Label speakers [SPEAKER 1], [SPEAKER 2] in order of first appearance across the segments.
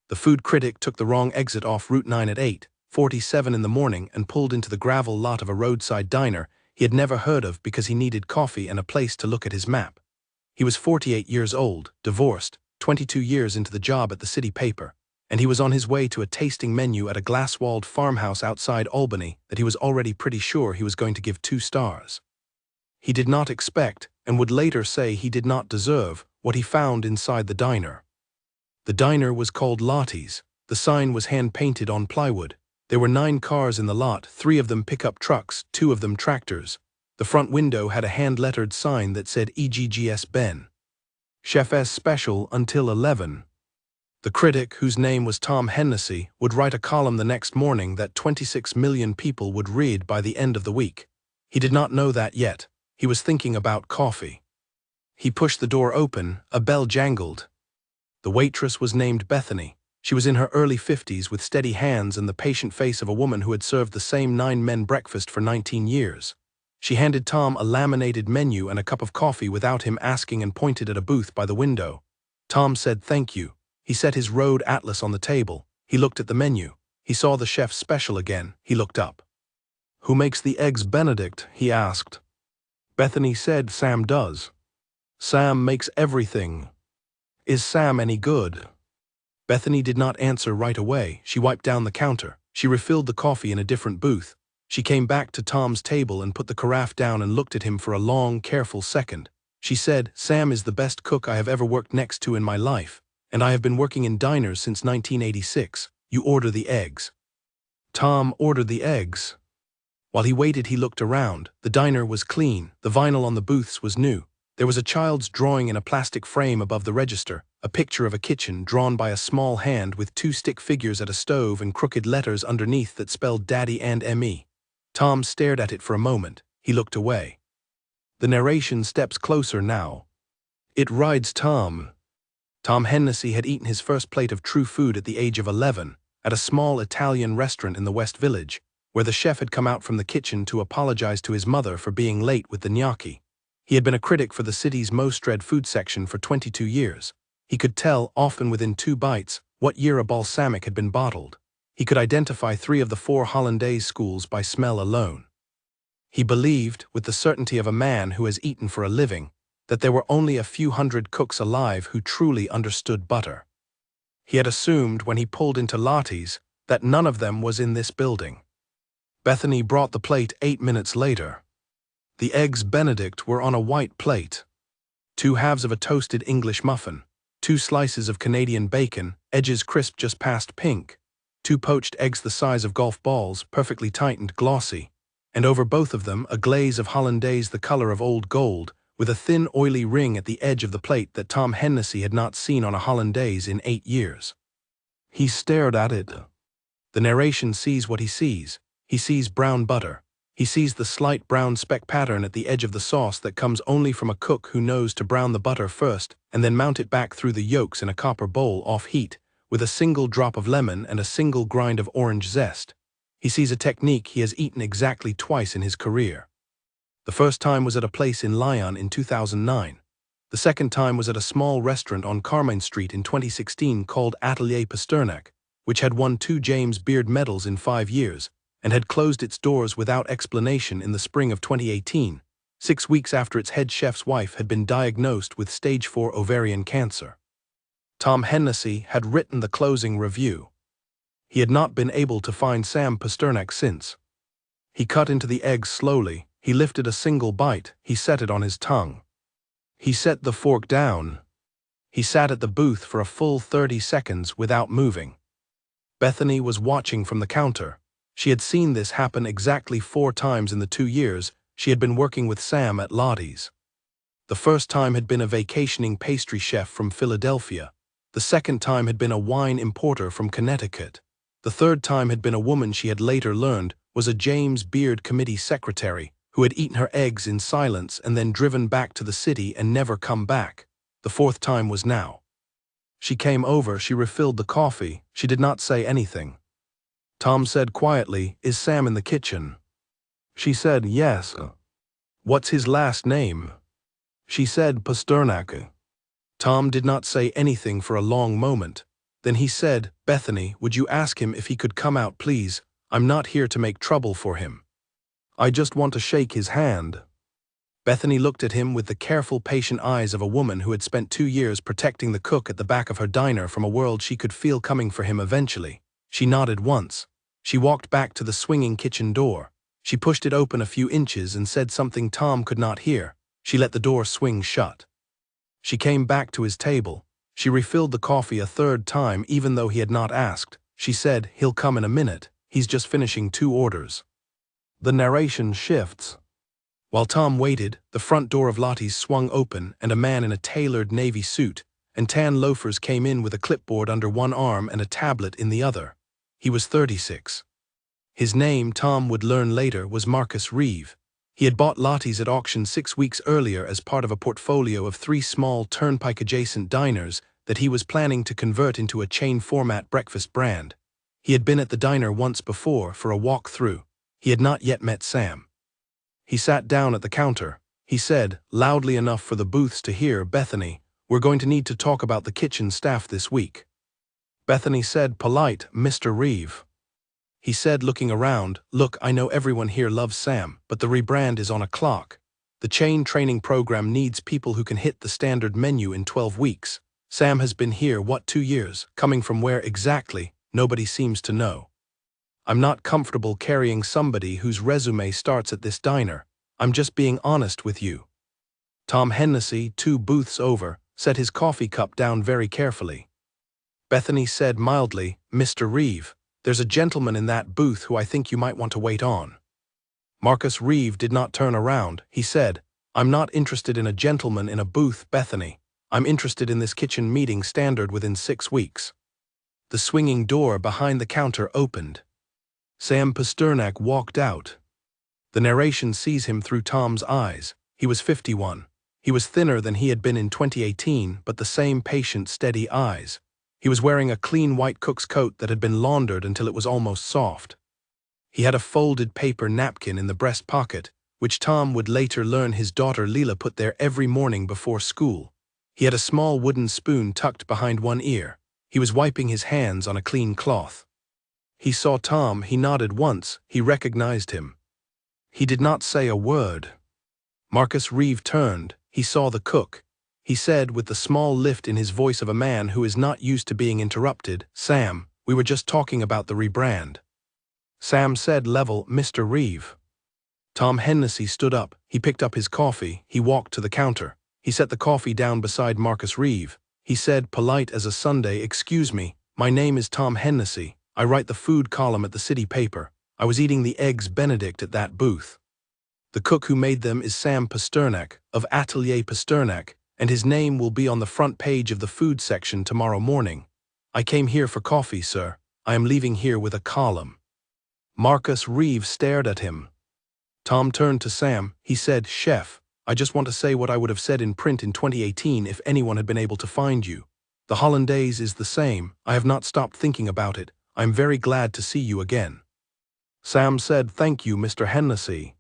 [SPEAKER 1] The food critic took the wrong exit off Route 9 at 8:47 in the morning and pulled into the gravel lot of a roadside diner he had never heard of because he needed coffee and a place to look at his map. He was 48 years old, divorced, 22 years into the job at the city paper, and he was on his way to a tasting menu at a glass-walled farmhouse outside Albany that he was already pretty sure he was going to give 2 stars. He did not expect, and would later say he did not deserve, what he found inside the diner. The diner was called Lottie's. The sign was hand-painted on plywood. There were 9 cars in the lot, 3 of them pickup trucks, 2 of them tractors. The front window had a hand-lettered sign that said EGGS Ben. Chef S special until 11. The critic, whose name was Tom Hennessy, would write a column the next morning that 26 million people would read by the end of the week. He did not know that yet. He was thinking about coffee. He pushed the door open, a bell jangled. The waitress was named Bethany. She was in her early 50s with steady hands and the patient face of a woman who had served the same 9 men breakfast for 19 years. She handed Tom a laminated menu and a cup of coffee without him asking and pointed at a booth by the window. Tom said thank you. He set his road atlas on the table. He looked at the menu. He saw the chef's special again. He looked up. "Who makes the eggs Benedict?" he asked. Bethany said Sam does. "Sam makes everything. Is Sam any good?" Bethany did not answer right away. She wiped down the counter. She refilled the coffee in a different booth. She came back to Tom's table and put the carafe down and looked at him for a long, careful second. She said, "Sam is the best cook I have ever worked next to in my life, and I have been working in diners since 1986. You order the eggs." Tom ordered the eggs. While he waited, he looked around. The diner was clean. The vinyl on the booths was new. There was a child's drawing in a plastic frame above the register, a picture of a kitchen drawn by a small hand with 2 stick figures at a stove and crooked letters underneath that spelled Daddy and M.E. Tom stared at it for a moment. He looked away. The narration steps closer now. It rides Tom. Tom Hennessy had eaten his first plate of true food at the age of 11, at a small Italian restaurant in the West Village, where the chef had come out from the kitchen to apologize to his mother for being late with the gnocchi. He had been a critic for the city's most read food section for 22 years. He could tell, often within 2 bites, what year a balsamic had been bottled. He could identify 3 of the 4 hollandaise schools by smell alone. He believed, with the certainty of a man who has eaten for a living, that there were only a few hundred cooks alive who truly understood butter. He had assumed when he pulled into Lottie's that none of them was in this building. Bethany brought the plate 8 minutes later. The eggs Benedict were on a white plate. 2 halves of a toasted English muffin, 2 slices of Canadian bacon, edges crisp just past pink, 2 poached eggs the size of golf balls, perfectly tightened, glossy, and over both of them a glaze of hollandaise the color of old gold, with a thin oily ring at the edge of the plate that Tom Hennessy had not seen on a hollandaise in 8 years. He stared at it. The narration sees what he sees. He sees brown butter. He sees the slight brown speck pattern at the edge of the sauce that comes only from a cook who knows to brown the butter first and then mount it back through the yolks in a copper bowl off heat, with a single drop of lemon and a single grind of orange zest. He sees a technique he has eaten exactly twice in his career. The first time was at a place in Lyon in 2009. The second time was at a small restaurant on Carmine Street in 2016 called Atelier Pasternak, which had won 2 James Beard medals in 5 years, and had closed its doors without explanation in the spring of 2018, 6 weeks after its head chef's wife had been diagnosed with stage 4 ovarian cancer. Tom Hennessy had written the closing review. He had not been able to find Sam Pasternak since. He cut into the eggs slowly. He lifted a single bite. He set it on his tongue. He set the fork down. He sat at the booth for a full 30 seconds without moving. Bethany was watching from the counter. She had seen this happen exactly 4 times in the 2 years she had been working with Sam at Lottie's. The first time had been a vacationing pastry chef from Philadelphia. The second time had been a wine importer from Connecticut. The third time had been a woman she had later learned was a James Beard committee secretary who had eaten her eggs in silence and then driven back to the city and never come back. The 4th time was now. She came over, she refilled the coffee, she did not say anything. Tom said quietly, "Is Sam in the kitchen?" She said, "Yes." "What's his last name?" She said, "Pasternak." Tom did not say anything for a long moment. Then he said, "Bethany, would you ask him if he could come out, please? I'm not here to make trouble for him. I just want to shake his hand." Bethany looked at him with the careful, patient eyes of a woman who had spent 2 years protecting the cook at the back of her diner from a world she could feel coming for him eventually. She nodded once. She walked back to the swinging kitchen door. She pushed it open a few inches and said something Tom could not hear. She let the door swing shut. She came back to his table. She refilled the coffee a third time even though he had not asked. She said, "He'll come in a minute. He's just finishing 2 orders." The narration shifts. While Tom waited, the front door of Lottie's swung open and a man in a tailored navy suit and tan loafers came in with a clipboard under one arm and a tablet in the other. He was 36. His name, Tom would learn later, was Marcus Reeve. He had bought Lottie's at auction 6 weeks earlier as part of a portfolio of 3 small turnpike-adjacent diners that he was planning to convert into a chain-format breakfast brand. He had been at the diner once before for a walk-through. He had not yet met Sam. He sat down at the counter. He said, loudly enough for the booths to hear, "Bethany, we're going to need to talk about the kitchen staff this week." Bethany said, "Polite, Mr. Reeve." He said, looking around, "Look, I know everyone here loves Sam, but the rebrand is on a clock. The chain training program needs people who can hit the standard menu in 12 weeks. Sam has been here, 2 years, coming from where exactly, nobody seems to know. I'm not comfortable carrying somebody whose resume starts at this diner. I'm just being honest with you." Tom Hennessy, 2 booths over, set his coffee cup down very carefully. Bethany said mildly, "Mr. Reeve, there's a gentleman in that booth who I think you might want to wait on." Marcus Reeve did not turn around. He said, "I'm not interested in a gentleman in a booth, Bethany. I'm interested in this kitchen meeting standard within 6 weeks." The swinging door behind the counter opened. Sam Pasternak walked out. The narration sees him through Tom's eyes. He was 51. He was thinner than he had been in 2018, but the same patient, steady eyes. He was wearing a clean white cook's coat that had been laundered until it was almost soft. He had a folded paper napkin in the breast pocket, which Tom would later learn his daughter Leela put there every morning before school. He had a small wooden spoon tucked behind one ear. He was wiping his hands on a clean cloth. He saw Tom. He nodded once. He recognized him. He did not say a word. Marcus Reeve turned. He saw the cook. He said with the small lift in his voice of a man who is not used to being interrupted, "Sam, we were just talking about the rebrand." Sam said level, "Mr. Reeve." Tom Hennessy stood up. He picked up his coffee. He walked to the counter. He set the coffee down beside Marcus Reeve. He said, polite as a Sunday, "Excuse me, my name is Tom Hennessy. I write the food column at the city paper. I was eating the eggs Benedict at that booth. The cook who made them is Sam Pasternak, of Atelier Pasternak, and his name will be on the front page of the food section tomorrow morning. I came here for coffee, sir. I am leaving here with a column." Marcus Reeve stared at him. Tom turned to Sam. He said, "Chef, I just want to say what I would have said in print in 2018 if anyone had been able to find you. The hollandaise is the same. I have not stopped thinking about it. I am very glad to see you again." Sam said, "Thank you, Mr. Hennessy."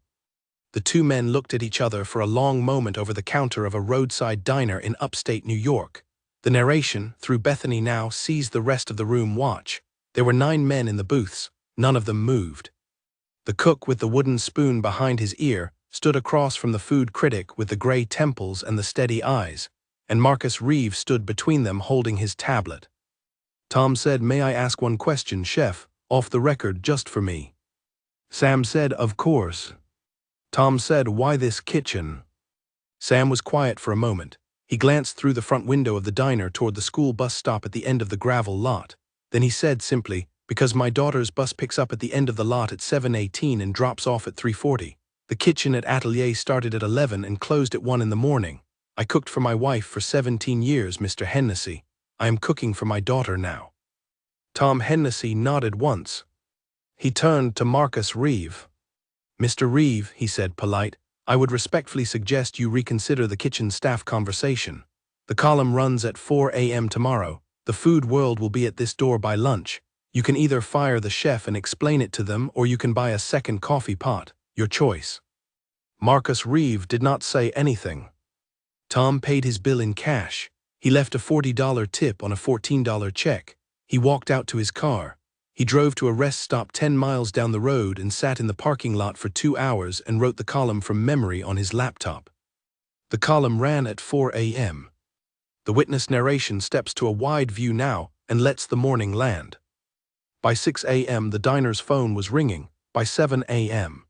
[SPEAKER 1] The 2 men looked at each other for a long moment over the counter of a roadside diner in upstate New York. The narration, through Bethany now, sees the rest of the room watch. There were 9 men in the booths. None of them moved. The cook with the wooden spoon behind his ear stood across from the food critic with the gray temples and the steady eyes, and Marcus Reeve stood between them holding his tablet. Tom said, "May I ask one question, Chef, off the record just for me?" Sam said, "Of course." Tom said, "Why this kitchen?" Sam was quiet for a moment. He glanced through the front window of the diner toward the school bus stop at the end of the gravel lot. Then he said simply, "Because my daughter's bus picks up at the end of the lot at 7:18 and drops off at 3:40. The kitchen at Atelier started at 11 and closed at 1 in the morning. I cooked for my wife for 17 years, Mr. Hennessy. I am cooking for my daughter now." Tom Hennessy nodded once. He turned to Marcus Reeve. "Mr. Reeve," he said, polite, "I would respectfully suggest you reconsider the kitchen staff conversation. The column runs at 4 a.m. tomorrow. The food world will be at this door by lunch. You can either fire the chef and explain it to them, or you can buy a second coffee pot. Your choice." Marcus Reeve did not say anything. Tom paid his bill in cash. He left a $40 tip on a $14 check. He walked out to his car. He drove to a rest stop 10 miles down the road and sat in the parking lot for 2 hours and wrote the column from memory on his laptop. The column ran at 4 a.m. The witness narration steps to a wide view now and lets the morning land. By 6 a.m. the diner's phone was ringing. By 7 a.m.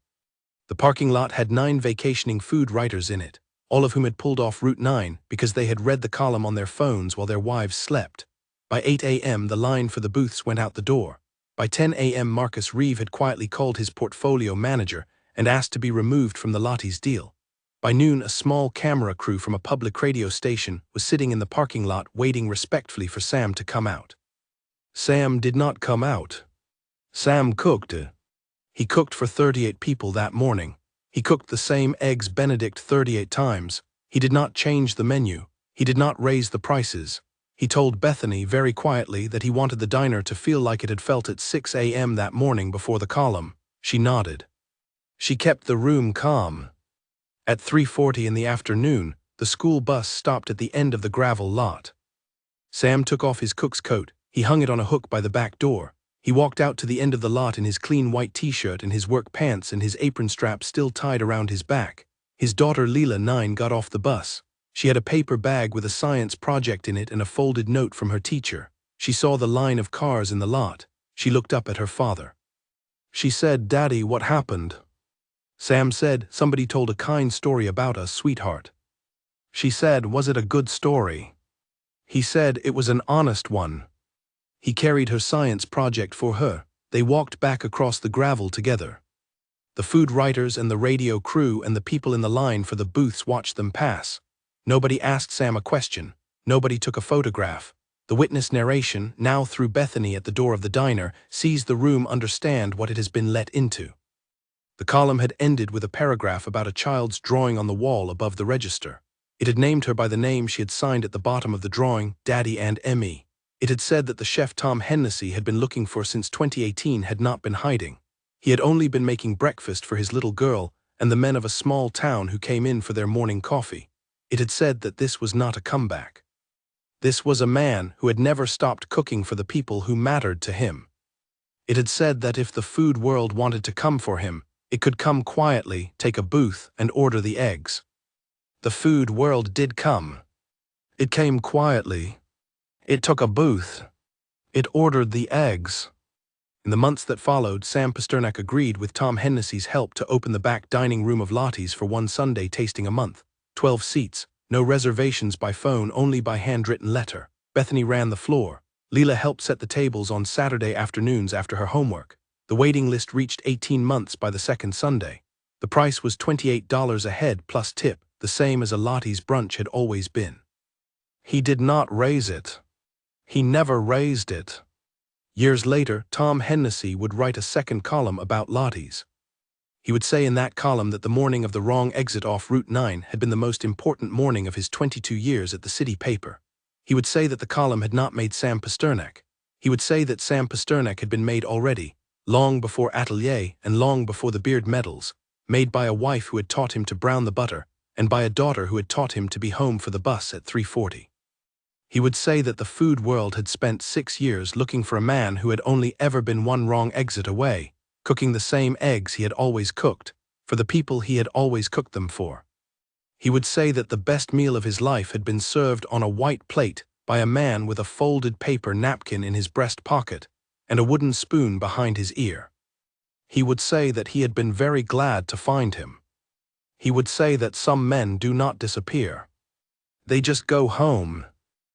[SPEAKER 1] the parking lot had 9 vacationing food writers in it, all of whom had pulled off Route 9 because they had read the column on their phones while their wives slept. By 8 a.m. the line for the booths went out the door. By 10 a.m. Marcus Reeve had quietly called his portfolio manager and asked to be removed from the Lottie's deal. By noon a small camera crew from a public radio station was sitting in the parking lot waiting respectfully for Sam to come out. Sam did not come out. Sam cooked. He cooked for 38 people that morning. He cooked the same eggs Benedict 38 times. He did not change the menu. He did not raise the prices. He told Bethany very quietly that he wanted the diner to feel like it had felt at 6 a.m. that morning before the column. She nodded. She kept the room calm. At 3:40 in the afternoon, the school bus stopped at the end of the gravel lot. Sam took off his cook's coat. He hung it on a hook by the back door. He walked out to the end of the lot in his clean white t-shirt and his work pants and his apron strap still tied around his back. His daughter Leela, 9, got off the bus. She had a paper bag with a science project in it and a folded note from her teacher. She saw the line of cars in the lot. She looked up at her father. She said, "Daddy, what happened?" Sam said, "Somebody told a kind story about us, sweetheart." She said, "Was it a good story?" He said, "It was an honest one." He carried her science project for her. They walked back across the gravel together. The food writers and the radio crew and the people in the line for the booths watched them pass. Nobody asked Sam a question. Nobody took a photograph. The witness narration, now through Bethany at the door of the diner, sees the room understand what it has been let into. The column had ended with a paragraph about a child's drawing on the wall above the register. It had named her by the name she had signed at the bottom of the drawing, Daddy and Emmy. It had said that the chef Tom Hennessy had been looking for since 2018 had not been hiding. He had only been making breakfast for his little girl and the men of a small town who came in for their morning coffee. It had said that this was not a comeback. This was a man who had never stopped cooking for the people who mattered to him. It had said that if the food world wanted to come for him, it could come quietly, take a booth, and order the eggs. The food world did come. It came quietly. It took a booth. It ordered the eggs. In the months that followed, Sam Pasternak agreed with Tom Hennessy's help to open the back dining room of Lottie's for one Sunday tasting a month. 12 seats, no reservations by phone, only by handwritten letter. Bethany ran the floor. Leela helped set the tables on Saturday afternoons after her homework. The waiting list reached 18 months by the second Sunday. The price was $28 a head plus tip, the same as a Lottie's brunch had always been. He did not raise it. He never raised it. Years later, Tom Hennessy would write a second column about Lottie's. He would say in that column that the morning of the wrong exit off Route 9 had been the most important morning of his 22 years at the city paper. He would say that the column had not made Sam Pasternak. He would say that Sam Pasternak had been made already, long before Atelier and long before the Beard medals, made by a wife who had taught him to brown the butter and by a daughter who had taught him to be home for the bus at 3:40. He would say that the food world had spent 6 years looking for a man who had only ever been one wrong exit away, cooking the same eggs he had always cooked, for the people he had always cooked them for. He would say that the best meal of his life had been served on a white plate by a man with a folded paper napkin in his breast pocket and a wooden spoon behind his ear. He would say that he had been very glad to find him. He would say that some men do not disappear. They just go home.